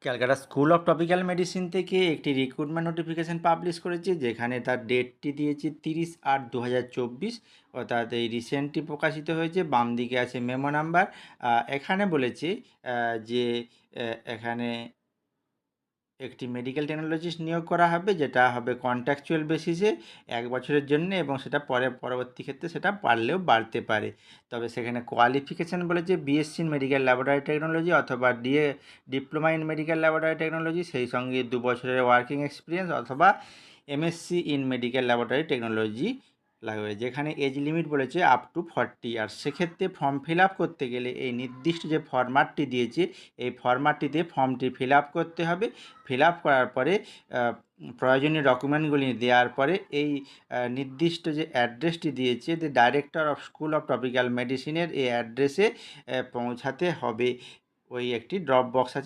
Calcutta school of tropical medicine থেকে একটি recruitment notification publish করেছে, যেখানে তার ডেটটি দিয়েছে 30/8/2024, অর্থাৎ এই রিসেন্টলি প্রকাশিত হয়েছে। বাম দিকে আছে মেমো নাম্বার। এখানে বলেছে যে এখানে একটি মেডিকেল টেকনোলজিস্ট নিয়োগ করা হবে, যেটা হবে কন্ট্রাকচুয়াল বেসিসে 1 বছরের জন্য, এবং সেটা পরবর্তী ক্ষেত্রে সেটা বাড়লেও বাড়তে পারে। তবে সেখানে কোয়ালিফিকেশান বলেছে BSc in medical laboratory technology অথবা diploma in medical laboratory technology, সেই সঙ্গে 2 বছরের ওয়ার্কিং এক্সপিরিয়েন্স অথবা MSc in medical laboratory technology লাগবে। যেখানে এজ লিমিট বলেছে আপ টু 40 ইয়ার। সেক্ষেত্রে ফর্ম ফিল আপ করতে গেলে এই নির্দিষ্ট যে ফরম্যাটটি দিয়েছে, এই ফরম্যাটটিতে ফর্মটি ফিল আপ করতে হবে। ফিল আপ করার পরে প্রয়োজনীয় ডকুমেন্টগুলি দেওয়ার পরে এই নির্দিষ্ট যে অ্যাড্রেসটি দিয়েছে, যে director of school of tropical মেডিসিনের এই অ্যাড্রেসে পৌঁছাতে হবে। ওই একটি ড্রপ বক্স আছে।